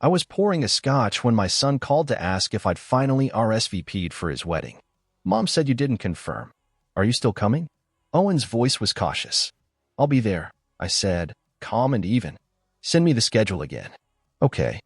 I was pouring a scotch when my son called to ask if I'd finally RSVP'd for his wedding. Mom said you didn't confirm. Are you still coming? Owen's voice was cautious. I'll be there, I said, calm and even. Send me the schedule again. Okay.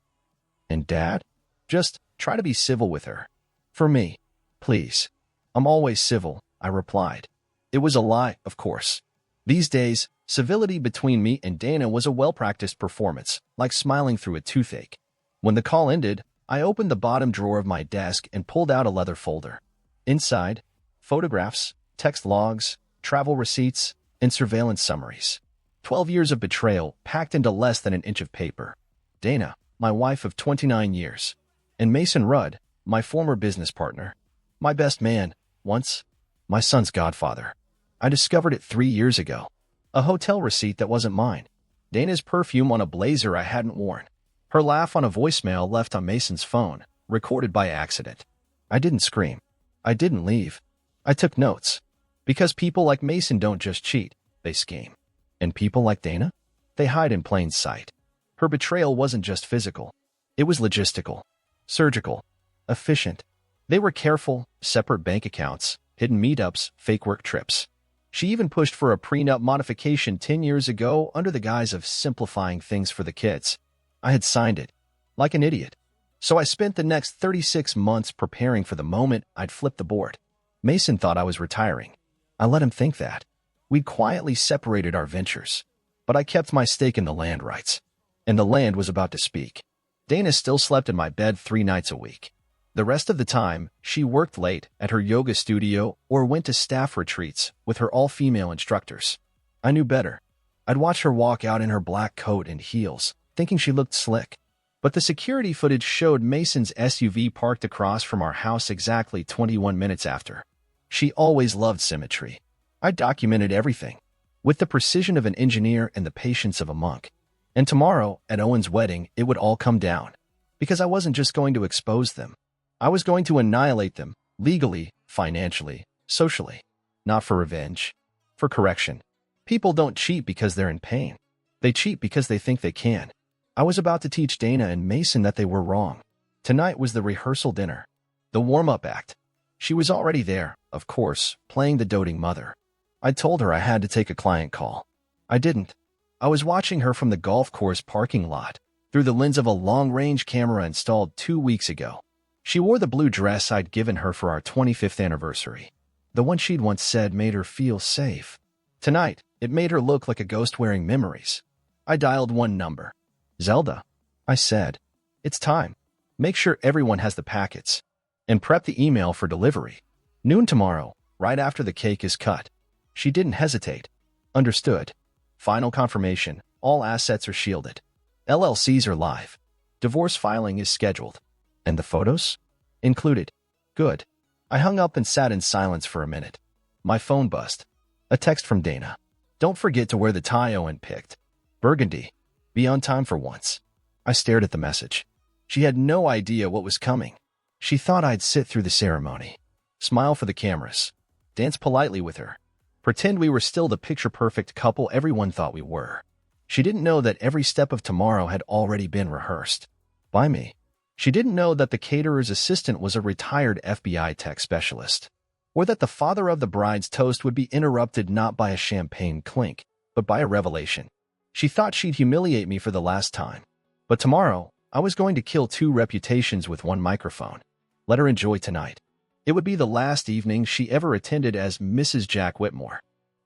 And Dad? Just try to be civil with her. For me. Please. I'm always civil, I replied. It was a lie, of course. These days, civility between me and Dana was a well-practiced performance, like smiling through a toothache. When the call ended, I opened the bottom drawer of my desk and pulled out a leather folder. Inside, photographs, text logs, travel receipts, and surveillance summaries. 12 years of betrayal packed into less than an inch of paper. Dana, my wife of 29 years. And Mason Rudd, my former business partner. My best man, once. My son's godfather. I discovered it 3 years ago. A hotel receipt that wasn't mine. Dana's perfume on a blazer I hadn't worn. Her laugh on a voicemail left on Mason's phone, recorded by accident. I didn't scream. I didn't leave. I took notes. Because people like Mason don't just cheat, they scheme. And people like Dana? They hide in plain sight. Her betrayal wasn't just physical. It was logistical, surgical, efficient. They were careful, separate bank accounts, hidden meetups, fake work trips. She even pushed for a prenup modification 10 years ago under the guise of simplifying things for the kids. I had signed it, like an idiot. So I spent the next 36 months preparing for the moment I'd flip the board. Mason thought I was retiring. I let him think that. We'd quietly separated our ventures. But I kept my stake in the land rights. And the land was about to speak. Dana still slept in my bed 3 nights a week. The rest of the time, she worked late at her yoga studio or went to staff retreats with her all-female instructors. I knew better. I'd watch her walk out in her black coat and heels, thinking she looked slick. But the security footage showed Mason's SUV parked across from our house exactly 21 minutes after. She always loved symmetry. I documented everything, with the precision of an engineer and the patience of a monk. And tomorrow, at Owen's wedding, it would all come down. Because I wasn't just going to expose them. I was going to annihilate them, legally, financially, socially. Not for revenge. For correction. People don't cheat because they're in pain. They cheat because they think they can. I was about to teach Dana and Mason that they were wrong. Tonight was the rehearsal dinner. The warm-up act. She was already there, of course, playing the doting mother. I told her I had to take a client call. I didn't. I was watching her from the golf course parking lot, through the lens of a long-range camera installed 2 weeks ago. She wore the blue dress I'd given her for our 25th anniversary. The one she'd once said made her feel safe. Tonight, it made her look like a ghost wearing memories. I dialed one number. Zelda, I said. It's time. Make sure everyone has the packets. And prep the email for delivery. Noon tomorrow, right after the cake is cut. She didn't hesitate. Understood. Final confirmation. All assets are shielded. LLCs are live. Divorce filing is scheduled. And the photos? Included. Good. I hung up and sat in silence for a minute. My phone buzzed. A text from Dana. Don't forget to wear the tie Owen picked. Burgundy. Be on time for once. I stared at the message. She had no idea what was coming. She thought I'd sit through the ceremony. Smile for the cameras. Dance politely with her. Pretend we were still the picture-perfect couple everyone thought we were. She didn't know that every step of tomorrow had already been rehearsed. By me. She didn't know that the caterer's assistant was a retired FBI tech specialist. Or that the father of the bride's toast would be interrupted not by a champagne clink, but by a revelation. She thought she'd humiliate me for the last time. But tomorrow, I was going to kill 2 reputations with 1 microphone. Let her enjoy tonight. It would be the last evening she ever attended as Mrs. Jack Whitmore.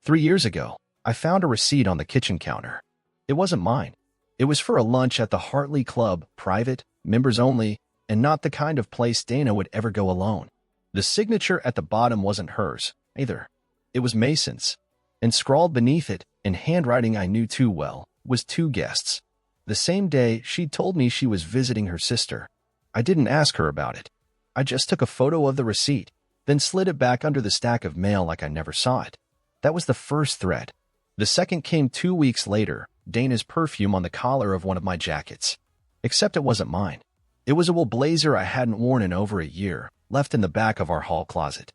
3 years ago, I found a receipt on the kitchen counter. It wasn't mine. It was for a lunch at the Hartley Club, private, members only, and not the kind of place Dana would ever go alone. The signature at the bottom wasn't hers, either. It was Mason's. And scrawled beneath it, in handwriting I knew too well, was 2 guests. The same day, she'd told me she was visiting her sister. I didn't ask her about it. I just took a photo of the receipt, then slid it back under the stack of mail like I never saw it. That was the first thread. The second came 2 weeks later, Dana's perfume on the collar of one of my jackets. Except it wasn't mine. It was a wool blazer I hadn't worn in over a year, left in the back of our hall closet.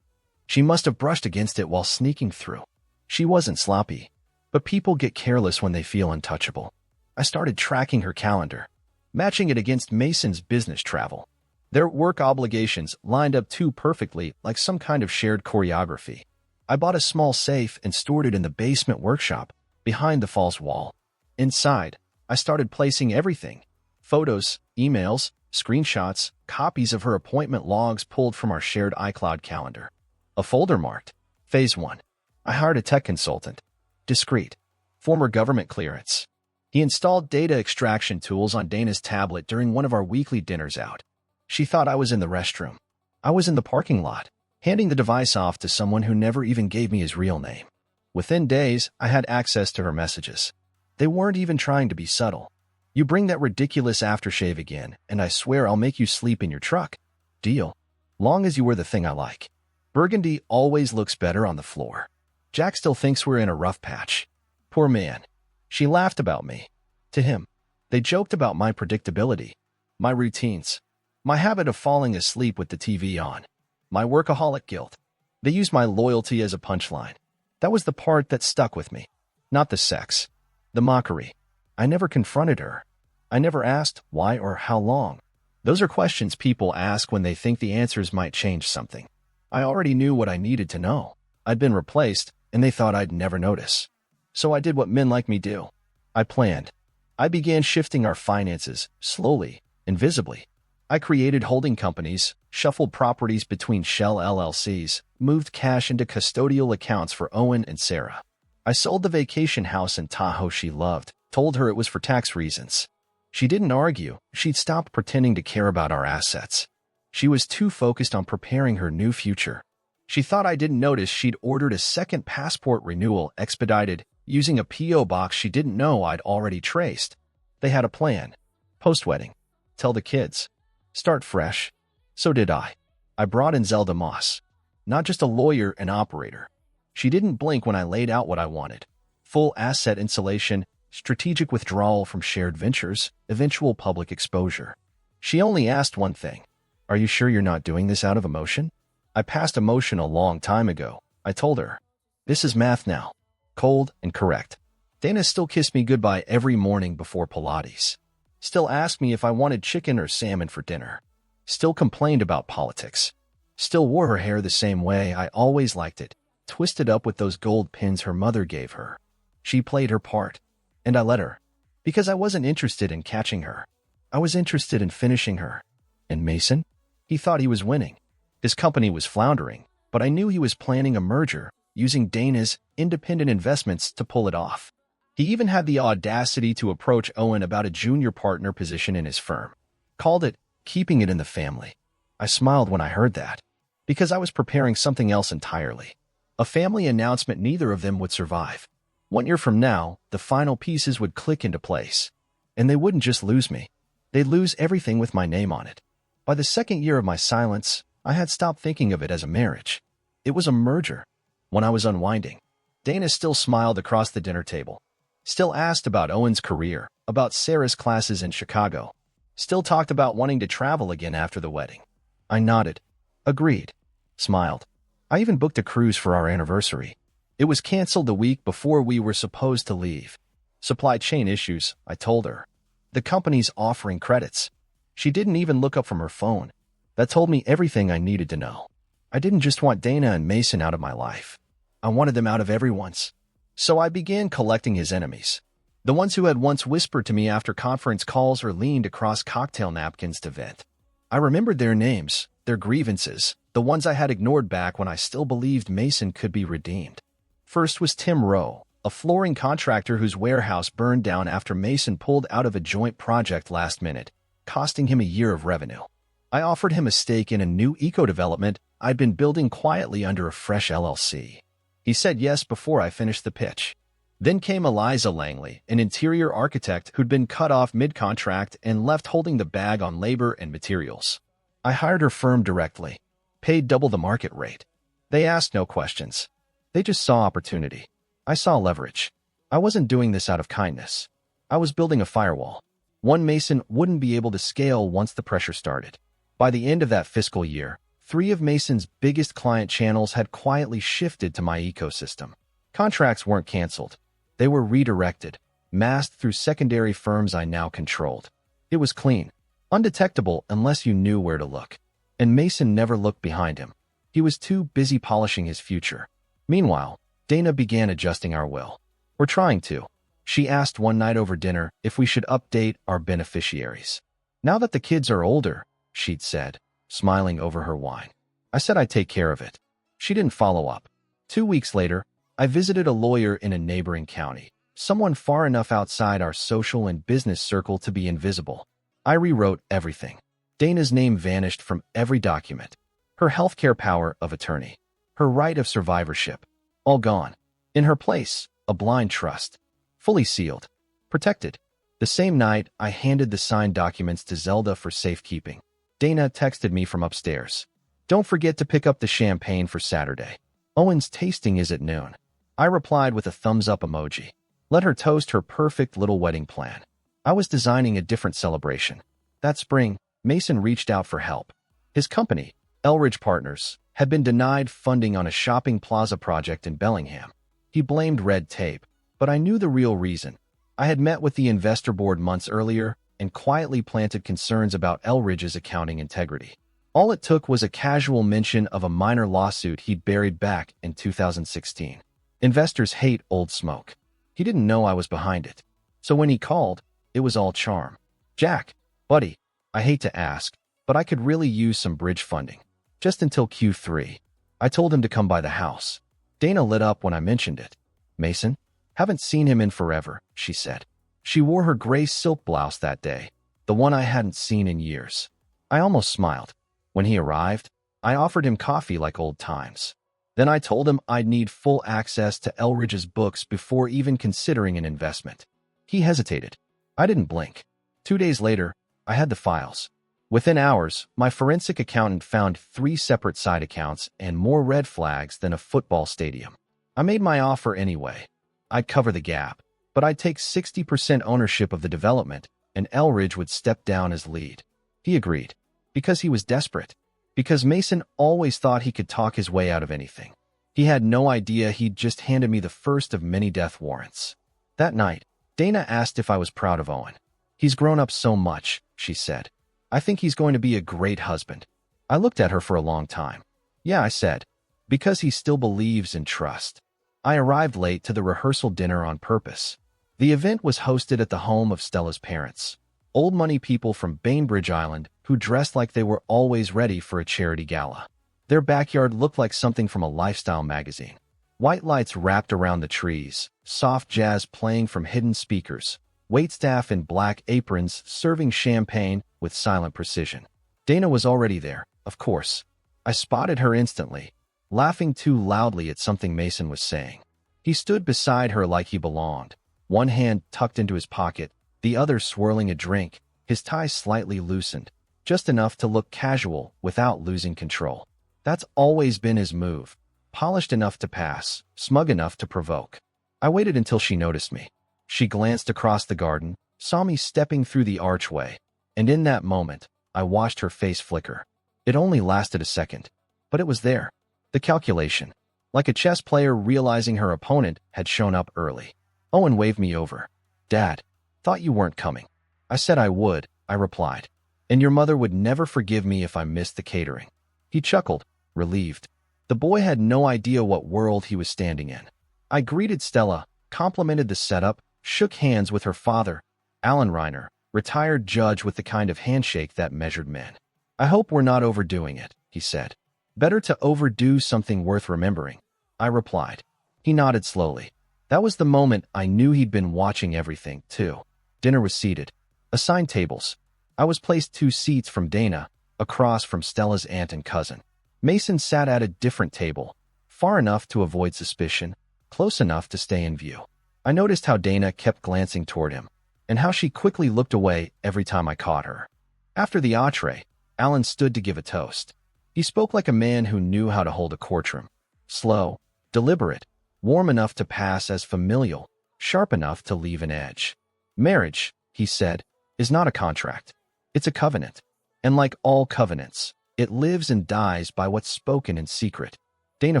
She must have brushed against it while sneaking through. She wasn't sloppy, but people get careless when they feel untouchable. I started tracking her calendar. matching it against Mason's business travel. Their work obligations lined up too perfectly, like some kind of shared choreography. I bought a small safe and stored it in the basement workshop, behind the false wall. Inside, I started placing everything: photos, emails, screenshots, copies of her appointment logs pulled from our shared iCloud calendar. A folder marked Phase 1. I hired a tech consultant. Discreet. Former government clearance. He installed data extraction tools on Dana's tablet during one of our weekly dinners out. She thought I was in the restroom. I was in the parking lot, handing the device off to someone who never even gave me his real name. Within days, I had access to her messages. They weren't even trying to be subtle. You bring that ridiculous aftershave again, and I swear I'll make you sleep in your truck. Deal. Long as you wear the thing I like. Burgundy always looks better on the floor. Jack still thinks we're in a rough patch. Poor man. She laughed about me. To him, they joked about my predictability, my routines, my habit of falling asleep with the TV on, my workaholic guilt. They used my loyalty as a punchline. That was the part that stuck with me. Not the sex. The mockery. I never confronted her. I never asked why or how long. Those are questions people ask when they think the answers might change something. I already knew what I needed to know. I'd been replaced, and they thought I'd never notice. So I did what men like me do. I planned. I began shifting our finances, slowly, invisibly. I created holding companies, shuffled properties between shell LLCs, moved cash into custodial accounts for Owen and Sarah. I sold the vacation house in Tahoe she loved, told her it was for tax reasons. She didn't argue. She'd stopped pretending to care about our assets. She was too focused on preparing her new future. She thought I didn't notice she'd ordered a second passport renewal expedited, using a P.O. box she didn't know I'd already traced. They had a plan. Post-wedding. Tell the kids. Start fresh. So did I. I brought in Zelda Moss. Not just a lawyer and operator. She didn't blink when I laid out what I wanted. Full asset insulation, strategic withdrawal from shared ventures, eventual public exposure. She only asked one thing. Are you sure you're not doing this out of emotion? I passed emotion a long time ago. I told her. This is math now. Cold and correct. Dana still kissed me goodbye every morning before Pilates. Still asked me if I wanted chicken or salmon for dinner. Still complained about politics. Still wore her hair the same way I always liked it, twisted up with those gold pins her mother gave her. She played her part, and I let her. Because I wasn't interested in catching her. I was interested in finishing her. And Mason? He thought he was winning. His company was floundering, but I knew he was planning a merger, using Dana's independent investments to pull it off. He even had the audacity to approach Owen about a junior partner position in his firm. Called it keeping it in the family. I smiled when I heard that, because I was preparing something else entirely. A family announcement neither of them would survive. 1 year from now, the final pieces would click into place. And they wouldn't just lose me. They'd lose everything with my name on it. By the second year of my silence, I had stopped thinking of it as a marriage. It was a merger. When I was unwinding, Dana still smiled across the dinner table. Still asked about Owen's career, about Sarah's classes in Chicago. Still talked about wanting to travel again after the wedding. I nodded. Agreed. Smiled. I even booked a cruise for our anniversary. It was canceled the week before we were supposed to leave. Supply chain issues, I told her. The company's offering credits. She didn't even look up from her phone. That told me everything I needed to know. I didn't just want Dana and Mason out of my life. I wanted them out of everyone's. So I began collecting his enemies. The ones who had once whispered to me after conference calls or leaned across cocktail napkins to vent. I remembered their names, their grievances, the ones I had ignored back when I still believed Mason could be redeemed. First was Tim Rowe, a flooring contractor whose warehouse burned down after Mason pulled out of a joint project last minute, costing him a year of revenue. I offered him a stake in a new eco-development I'd been building quietly under a fresh LLC. He said yes before I finished the pitch. Then came Eliza Langley, an interior architect who'd been cut off mid-contract and left holding the bag on labor and materials. I hired her firm directly, paid double the market rate. They asked no questions. They just saw opportunity. I saw leverage. I wasn't doing this out of kindness. I was building a firewall. One Mason wouldn't be able to scale once the pressure started. By the end of that fiscal year, 3 of Mason's biggest client channels had quietly shifted to my ecosystem. Contracts weren't canceled. They were redirected, masked through secondary firms I now controlled. It was clean, undetectable unless you knew where to look. And Mason never looked behind him. He was too busy polishing his future. Meanwhile, Dana began adjusting our will. We're trying to. She asked one night over dinner if we should update our beneficiaries. Now that the kids are older, she'd said, smiling over her wine. I said I'd take care of it. She didn't follow up. 2 weeks later, I visited a lawyer in a neighboring county, someone far enough outside our social and business circle to be invisible. I rewrote everything. Dana's name vanished from every document. Her healthcare power of attorney. Her right of survivorship. All gone. In her place, a blind trust. Fully sealed. Protected. The same night, I handed the signed documents to Zelda for safekeeping. Dana texted me from upstairs. Don't forget to pick up the champagne for Saturday. Owen's tasting is at noon. I replied with a thumbs-up emoji. Let her toast her perfect little wedding plan. I was designing a different celebration. That spring, Mason reached out for help. His company, Elridge Partners, had been denied funding on a shopping plaza project in Bellingham. He blamed red tape, but I knew the real reason. I had met with the investor board months earlier and quietly planted concerns about Elridge's accounting integrity. All it took was a casual mention of a minor lawsuit he'd buried back in 2016. Investors hate old smoke. He didn't know I was behind it. So when he called, it was all charm. Jack, buddy, I hate to ask, but I could really use some bridge funding. Just until Q3. I told him to come by the house. Dana lit up when I mentioned it. Mason? Haven't seen him in forever, she said. She wore her gray silk blouse that day, the one I hadn't seen in years. I almost smiled. When he arrived, I offered him coffee like old times. Then I told him I'd need full access to Elridge's books before even considering an investment. He hesitated. I didn't blink. 2 days later, I had the files. Within hours, my forensic accountant found 3 separate side accounts and more red flags than a football stadium. I made my offer anyway. I'd cover the gap, but I'd take 60% ownership of the development, and Elridge would step down as lead. He agreed. Because he was desperate. Because Mason always thought he could talk his way out of anything. He had no idea he'd just handed me the first of many death warrants. That night, Dana asked if I was proud of Owen. He's grown up so much, she said. I think he's going to be a great husband. I looked at her for a long time. Yeah, I said. Because he still believes in trust. I arrived late to the rehearsal dinner on purpose. The event was hosted at the home of Stella's parents. Old money people from Bainbridge Island who dressed like they were always ready for a charity gala. Their backyard looked like something from a lifestyle magazine. White lights wrapped around the trees, soft jazz playing from hidden speakers, waitstaff in black aprons serving champagne with silent precision. Dana was already there, of course. I spotted her instantly, laughing too loudly at something Mason was saying. He stood beside her like he belonged, one hand tucked into his pocket, the other swirling a drink, his tie slightly loosened, just enough to look casual without losing control. That's always been his move, polished enough to pass, smug enough to provoke. I waited until she noticed me. She glanced across the garden, saw me stepping through the archway, and in that moment, I watched her face flicker. It only lasted a second, but it was there. The calculation, like a chess player realizing her opponent had shown up early. Owen waved me over. Dad, thought you weren't coming. I said I would, I replied. And your mother would never forgive me if I missed the catering. He chuckled, relieved. The boy had no idea what world he was standing in. I greeted Stella, complimented the setup, shook hands with her father, Alan Reiner, retired judge with the kind of handshake that measured men. I hope we're not overdoing it, he said. Better to overdo something worth remembering, I replied. He nodded slowly. That was the moment I knew he'd been watching everything, too. Dinner was seated. Assigned tables. I was placed 2 seats from Dana, across from Stella's aunt and cousin. Mason sat at a different table, far enough to avoid suspicion, close enough to stay in view. I noticed how Dana kept glancing toward him, and how she quickly looked away every time I caught her. After the entree, Alan stood to give a toast. He spoke like a man who knew how to hold a courtroom. Slow, deliberate, warm enough to pass as familial, sharp enough to leave an edge. Marriage, he said, is not a contract. It's a covenant. And like all covenants, it lives and dies by what's spoken in secret. Dana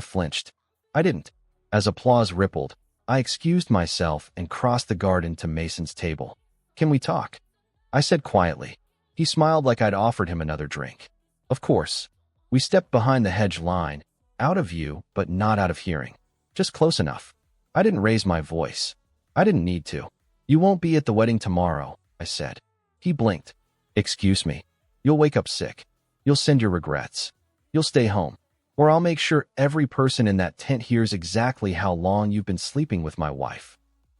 flinched. I didn't. As applause rippled, I excused myself and crossed the garden to Mason's table. Can we talk? I said quietly. He smiled like I'd offered him another drink. Of course. We stepped behind the hedge line, out of view, but not out of hearing. Just close enough. I didn't raise my voice. I didn't need to. You won't be at the wedding tomorrow, I said. He blinked. Excuse me. You'll wake up sick. You'll send your regrets. You'll stay home. Or I'll make sure every person in that tent hears exactly how long you've been sleeping with my wife.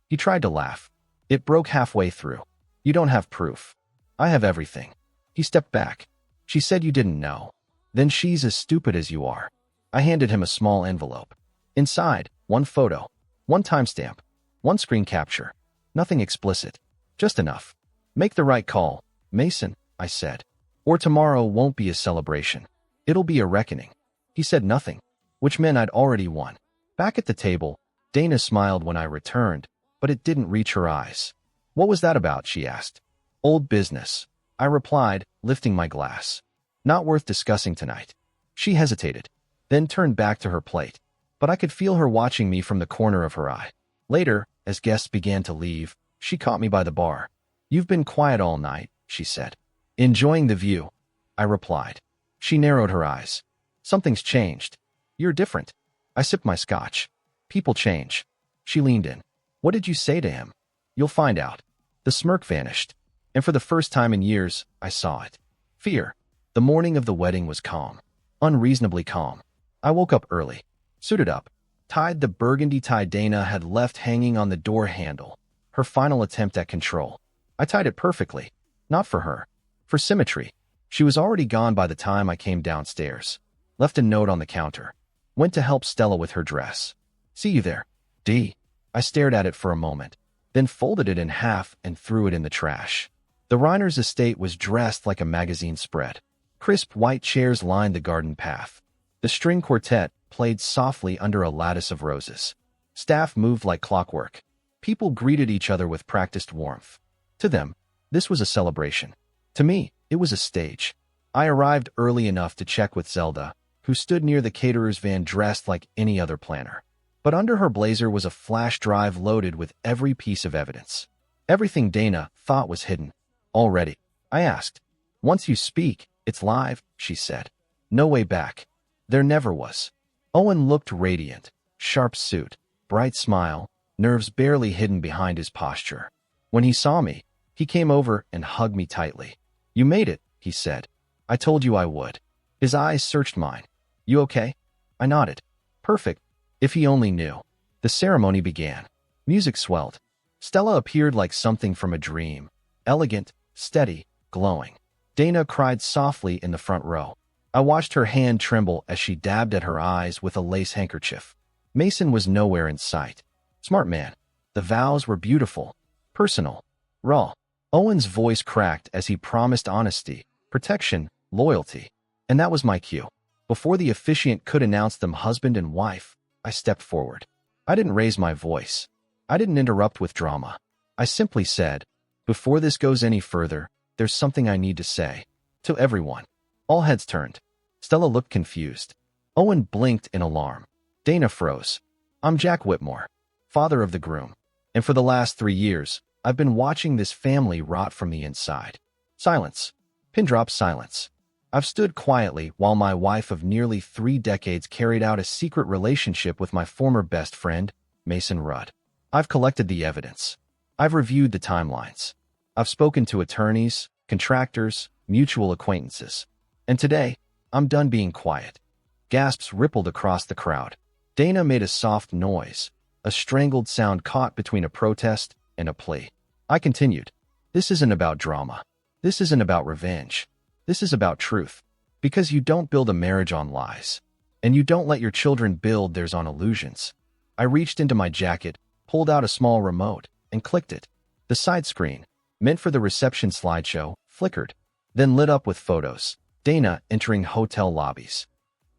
He tried to laugh. It broke halfway through. You don't have proof. I have everything. He stepped back. She said you didn't know. Then she's as stupid as you are. I handed him a small envelope. Inside, one photo, one timestamp, one screen capture. Nothing explicit. Just enough. Make the right call, Mason, I said. Or tomorrow won't be a celebration. It'll be a reckoning. He said nothing, which meant I'd already won. Back at the table, Dana smiled when I returned, but it didn't reach her eyes. What was that about, she asked. Old business, I replied, lifting my glass. Not worth discussing tonight. She hesitated, then turned back to her plate, but I could feel her watching me from the corner of her eye. Later, as guests began to leave, she caught me by the bar. You've been quiet all night, she said. Enjoying the view, I replied. She narrowed her eyes. Something's changed. You're different. I sipped my scotch. People change. She leaned in. What did you say to him? You'll find out. The smirk vanished, and for the first time in years, I saw it. Fear. The morning of the wedding was calm. Unreasonably calm. I woke up early, suited up, tied the burgundy tie Dana had left hanging on the door handle, her final attempt at control. I tied it perfectly. Not for her. For symmetry. She was already gone by the time I came downstairs. Left a note on the counter. Went to help Stella with her dress. See you there, D. I stared at it for a moment, then folded it in half and threw it in the trash. The Reiners estate was dressed like a magazine spread. Crisp white chairs lined the garden path. The string quartet played softly under a lattice of roses. Staff moved like clockwork. People greeted each other with practiced warmth. To them, this was a celebration. To me, it was a stage. I arrived early enough to check with Zelda, who stood near the caterer's van dressed like any other planner. But under her blazer was a flash drive loaded with every piece of evidence. Everything Dana thought was hidden. Already, I asked. Once you speak, it's live, she said. No way back. There never was. Owen looked radiant. Sharp suit, bright smile, nerves barely hidden behind his posture. When he saw me, he came over and hugged me tightly. You made it, he said. I told you I would. His eyes searched mine. You okay? I nodded. Perfect. If he only knew. The ceremony began. Music swelled. Stella appeared like something from a dream. Elegant, steady, glowing. Dana cried softly in the front row. I watched her hand tremble as she dabbed at her eyes with a lace handkerchief. Mason was nowhere in sight. Smart man. The vows were beautiful. Personal. Raw. Owen's voice cracked as he promised honesty, protection, loyalty. And that was my cue. Before the officiant could announce them husband and wife, I stepped forward. I didn't raise my voice. I didn't interrupt with drama. I simply said, before this goes any further, there's something I need to say. To everyone. All heads turned. Stella looked confused. Owen blinked in alarm. Dana froze. I'm Jack Whitmore, father of the groom. And for the last 3 years, I've been watching this family rot from the inside. Silence. Pin drop silence. I've stood quietly while my wife of nearly 3 decades carried out a secret relationship with my former best friend, Mason Rudd. I've collected the evidence. I've reviewed the timelines. I've spoken to attorneys, contractors, mutual acquaintances. And today, I'm done being quiet. Gasps rippled across the crowd. Dana made a soft noise, a strangled sound caught between a protest and a plea. I continued. This isn't about drama. This isn't about revenge. This is about truth. Because you don't build a marriage on lies. And you don't let your children build theirs on illusions. I reached into my jacket, pulled out a small remote, and clicked it. The side screen, meant for the reception slideshow, flickered, then lit up with photos. Dana entering hotel lobbies.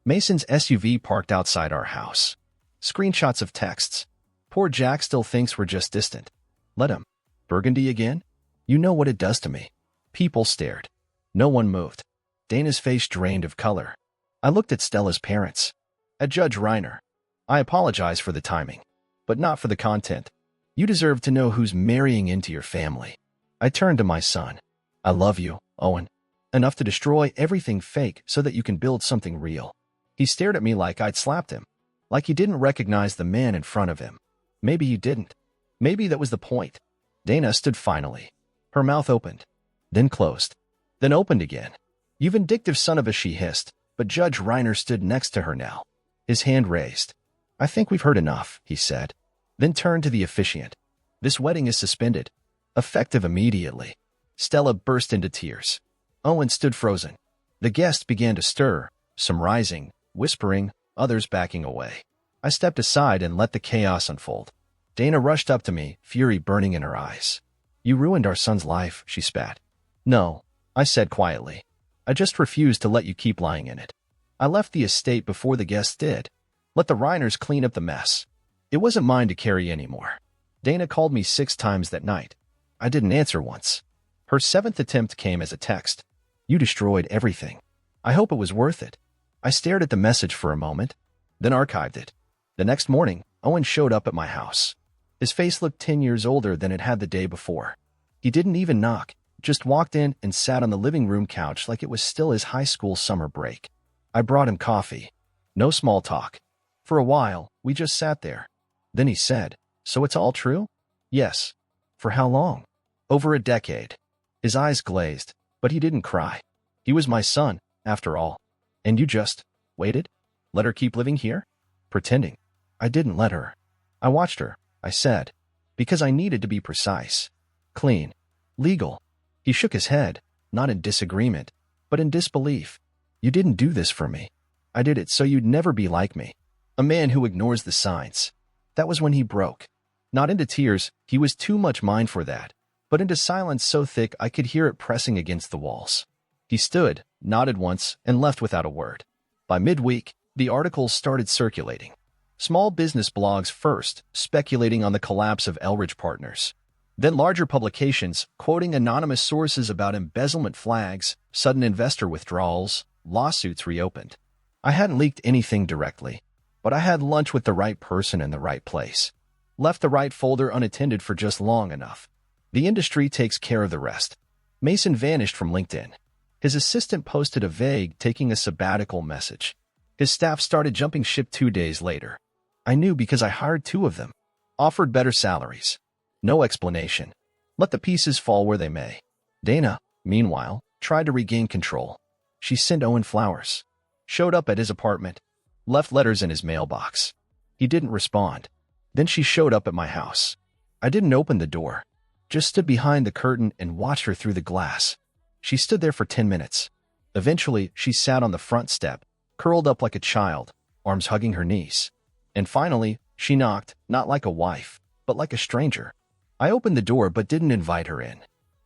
Mason's SUV parked outside our house. Screenshots of texts. Poor Jack still thinks we're just distant. Let him. Burgundy again? You know what it does to me. People stared. No one moved. Dana's face drained of color. I looked at Stella's parents. At Judge Reiner. I apologize for the timing, but not for the content. You deserve to know who's marrying into your family. I turned to my son. I love you, Owen. Enough to destroy everything fake so that you can build something real. He stared at me like I'd slapped him, like he didn't recognize the man in front of him. Maybe he didn't. Maybe that was the point. Dana stood finally. Her mouth opened, then closed, then opened again. You vindictive son of a, she hissed, but Judge Reiner stood next to her now, his hand raised. I think we've heard enough, he said, then turned to the officiant. This wedding is suspended. Effective immediately. Stella burst into tears. Owen stood frozen. The guests began to stir, some rising, whispering, others backing away. I stepped aside and let the chaos unfold. Dana rushed up to me, fury burning in her eyes. You ruined our son's life, she spat. No, I said quietly. I just refused to let you keep lying in it. I left the estate before the guests did. Let the Reiners clean up the mess. It wasn't mine to carry anymore. Dana called me 6 times that night. I didn't answer once. Her 7th attempt came as a text. You destroyed everything. I hope it was worth it. I stared at the message for a moment, then archived it. The next morning, Owen showed up at my house. His face looked 10 years older than it had the day before. He didn't even knock, just walked in and sat on the living room couch like it was still his high school summer break. I brought him coffee. No small talk. For a while, we just sat there. Then he said, So it's all true? Yes. For how long? Over a decade. His eyes glazed, but he didn't cry. He was my son, after all. And you just waited? Let her keep living here? Pretending. I didn't let her. I watched her, I said, because I needed to be precise. Clean. Legal. He shook his head, not in disagreement, but in disbelief. You didn't do this for me. I did it so you'd never be like me. A man who ignores the signs. That was when he broke. Not into tears, he was too much mine for that, but into silence so thick I could hear it pressing against the walls. He stood, nodded once, and left without a word. By midweek, the articles started circulating. Small business blogs first, speculating on the collapse of Elridge Partners. Then larger publications, quoting anonymous sources about embezzlement flags, sudden investor withdrawals, lawsuits reopened. I hadn't leaked anything directly, but I had lunch with the right person in the right place. Left the right folder unattended for just long enough. The industry takes care of the rest. Mason vanished from LinkedIn. His assistant posted a vague taking a sabbatical message. His staff started jumping ship 2 days later. I knew because I hired 2 of them. Offered better salaries. No explanation. Let the pieces fall where they may. Dana, meanwhile, tried to regain control. She sent Owen flowers. Showed up at his apartment. Left letters in his mailbox. He didn't respond. Then she showed up at my house. I didn't open the door. Just stood behind the curtain and watched her through the glass. She stood there for 10 minutes. Eventually, she sat on the front step, curled up like a child, arms hugging her knees. And finally, she knocked, not like a wife, but like a stranger. I opened the door but didn't invite her in.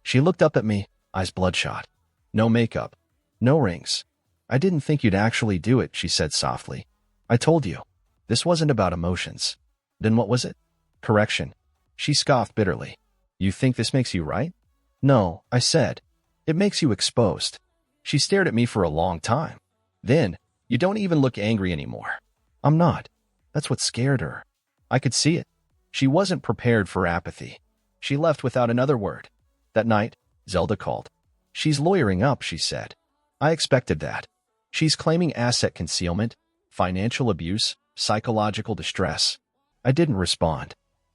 She looked up at me, eyes bloodshot. No makeup. No rings. I didn't think you'd actually do it, she said softly. I told you. This wasn't about emotions. Then what was it? Correction. She scoffed bitterly. You think this makes you right? No, I said. It makes you exposed. She stared at me for a long time. Then, you don't even look angry anymore. I'm not. That's what scared her. I could see it. She wasn't prepared for apathy. She left without another word. That night, Zelda called. She's lawyering up, she said. I expected that. She's claiming asset concealment, financial abuse, psychological distress. I didn't respond.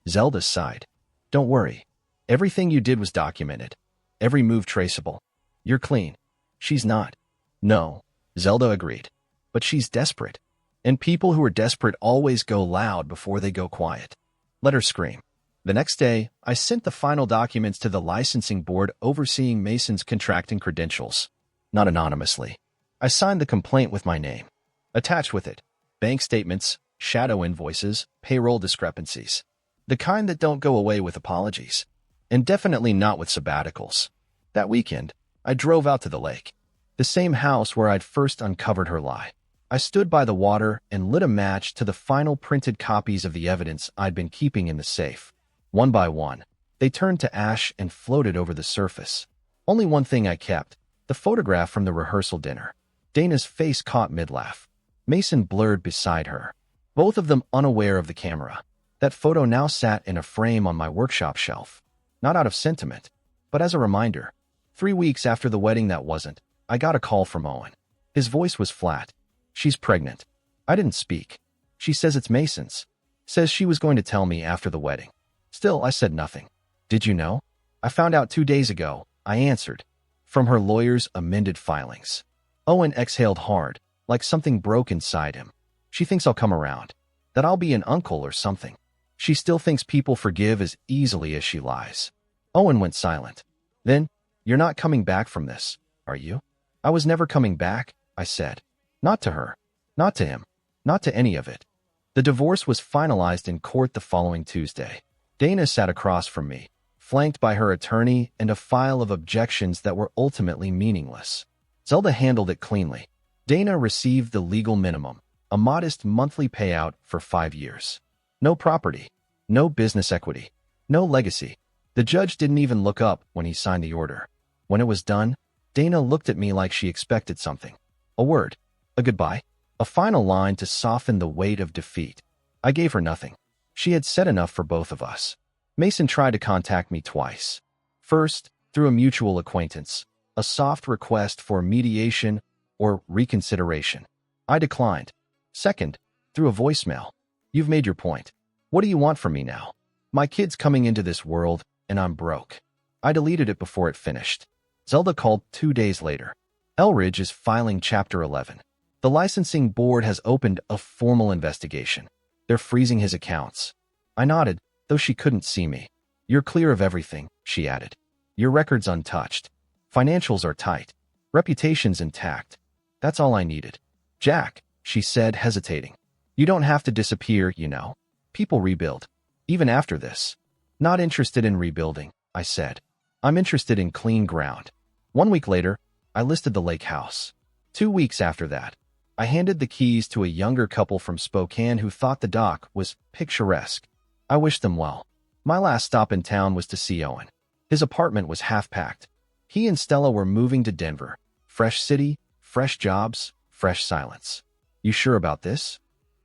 Zelda sighed. Don't worry. Everything you did was documented. Every move traceable. You're clean. She's not. No, Zelda agreed. But she's desperate. And people who are desperate always go loud before they go quiet. Let her scream. The next day, I sent the final documents to the licensing board overseeing Mason's contracting credentials. Not anonymously. I signed the complaint with my name. Attached with it, bank statements, shadow invoices, payroll discrepancies. The kind that don't go away with apologies. And definitely not with sabbaticals. That weekend, I drove out to the lake. The same house where I'd first uncovered her lie. I stood by the water and lit a match to the final printed copies of the evidence I'd been keeping in the safe. One by one, they turned to ash and floated over the surface. Only one thing I kept, the photograph from the rehearsal dinner. Dana's face caught mid-laugh. Mason blurred beside her. Both of them unaware of the camera. That photo now sat in a frame on my workshop shelf. Not out of sentiment, but as a reminder. 3 weeks after the wedding that wasn't, I got a call from Owen. His voice was flat. She's pregnant. I didn't speak. She says it's Mason's. Says she was going to tell me after the wedding. Still, I said nothing. Did you know? I found out 2 days ago, I answered. From her lawyer's amended filings. Owen exhaled hard, like something broke inside him. She thinks I'll come around. That I'll be an uncle or something. She still thinks people forgive as easily as she lies. Owen went silent. Then, you're not coming back from this, are you? I was never coming back, I said. Not to her. Not to him. Not to any of it. The divorce was finalized in court the following Tuesday. Dana sat across from me, flanked by her attorney and a file of objections that were ultimately meaningless. Zelda handled it cleanly. Dana received the legal minimum, a modest monthly payout for 5 years. No property, no business equity, no legacy. The judge didn't even look up when he signed the order. When it was done, Dana looked at me like she expected something. A word, a goodbye, a final line to soften the weight of defeat. I gave her nothing. She had said enough for both of us. Mason tried to contact me twice. First, through a mutual acquaintance, a soft request for mediation or reconsideration. I declined. Second, through a voicemail. You've made your point. What do you want from me now? My kid's coming into this world, and I'm broke. I deleted it before it finished. Zelda called 2 days later. Elridge is filing Chapter 11. The licensing board has opened a formal investigation. They're freezing his accounts. I nodded, though she couldn't see me. You're clear of everything, she added. Your record's untouched. Financials are tight. Reputation's intact. That's all I needed. Jack, she said, hesitating. You don't have to disappear, you know. People rebuild. Even after this. Not interested in rebuilding, I said. I'm interested in clean ground. 1 week later, I listed the lake house. 2 weeks after that, I handed the keys to a younger couple from Spokane who thought the dock was picturesque. I wished them well. My last stop in town was to see Owen. His apartment was half-packed. He and Stella were moving to Denver. Fresh city, fresh jobs, fresh silence. You sure about this?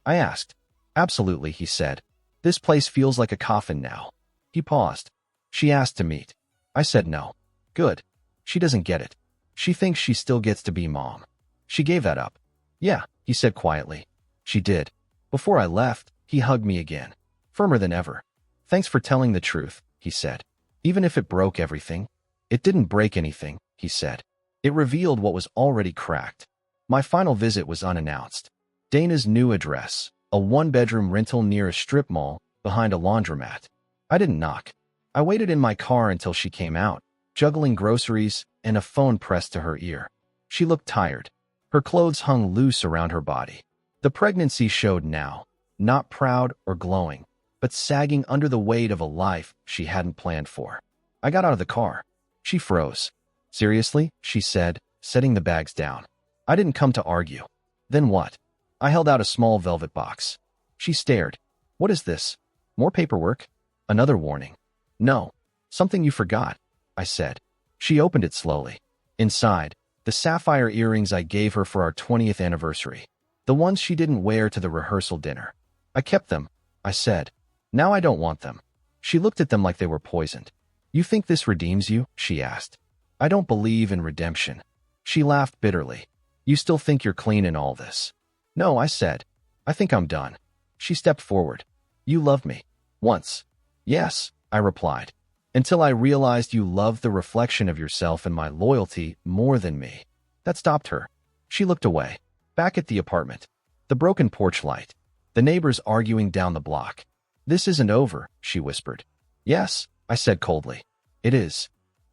I asked. Absolutely, he said. This place feels like a coffin now. He paused. She asked to meet. I said no. Good. She doesn't get it. She thinks she still gets to be mom. She gave that up. Yeah, he said quietly. She did. Before I left, he hugged me again. Firmer than ever. Thanks for telling the truth, he said. Even if it broke everything. It didn't break anything, he said. It revealed what was already cracked. My final visit was unannounced. Dana's new address, a 1-bedroom rental near a strip mall behind a laundromat. I didn't knock. I waited in my car until she came out, juggling groceries and a phone pressed to her ear. She looked tired. Her clothes hung loose around her body. The pregnancy showed now, not proud or glowing, but sagging under the weight of a life she hadn't planned for. I got out of the car. She froze. Seriously, she said, setting the bags down. I didn't come to argue. Then what? I held out a small velvet box. She stared. What is this? More paperwork? Another warning. No. Something you forgot, I said. She opened it slowly. Inside, the sapphire earrings I gave her for our 20th anniversary. The ones she didn't wear to the rehearsal dinner. I kept them, I said. Now I don't want them. She looked at them like they were poisoned. You think this redeems you? She asked. I don't believe in redemption. She laughed bitterly. You still think you're clean in all this? No, I said. I think I'm done. She stepped forward. You loved me. Once. Yes, I replied. Until I realized you loved the reflection of yourself and my loyalty more than me. That stopped her. She looked away. Back at the apartment. The broken porch light. The neighbors arguing down the block. This isn't over, she whispered. Yes, I said coldly. It is.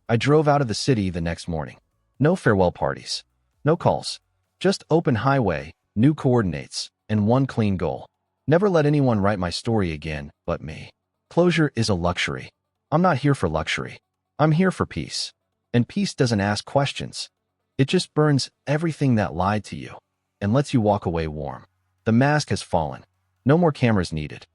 I drove out of the city the next morning. No farewell parties. No calls. Just open highway, new coordinates, and one clean goal. Never let anyone write my story again but me. Closure is a luxury. I'm not here for luxury. I'm here for peace. And peace doesn't ask questions. It just burns everything that lied to you and lets you walk away warm. The mask has fallen. No more cameras needed.